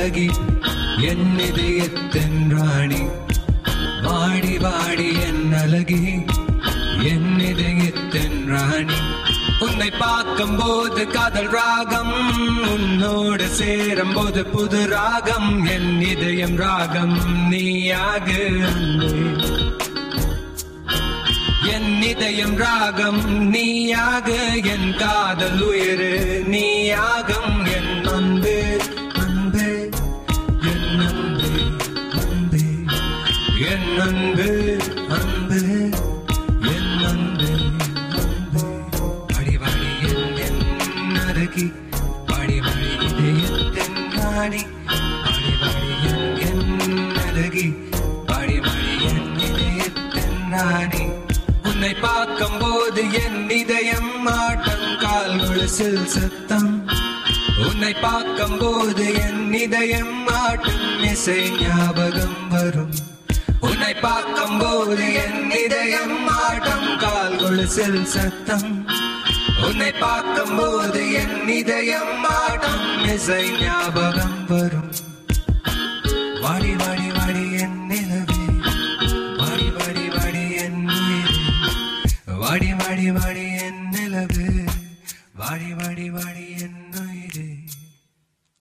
அழகி என் இதயத்தின் ராணி வாடி வாடி என் அழகி என் இதயத்தின் ராணி உன்னை பார்க்கும் போது காதல் ராகம் உன்னோடு சேரும் போது புது ராகம் என் இதயம் ராகம் நீயாக அன்பே என் இதயம் ராகம் நீயாக என் காதல் உயிர் நீயாகம் என் அன்பு அன்பு என் அன்பு அன்பு என் அன்பு அன்பு என் அன்பு அன்பு வாடி வாடி என் அழகி வாடி வாடி இதயத்தின் ராணி வாடி வாடி என் அழகி வாடி வாடி என் இதயத்தின் ராணி உன்னை பார்க்கும் போது என் இதயம் ஆட்டம் கால் கொலுசில் சத்தம் உன்னை பார்க்கும் போது என் இதயம் ஆட்டம் இசை ஞாபகம் வரும் உன்னை பார்க்கும் போது என் இதயம் ஆட்டம் கால் கொலுசில் சத்தம் உன்னை பார்க்கும் போது என் இதயம் ஆட்டம் இசை ஞாபகம் வரும் வாடி வாடி வாடி என் நிலவே வாடி வாடி வாடி என் உயிரே வாடி வாடி வாடி என் நிலவு வாடி வாடி வாடி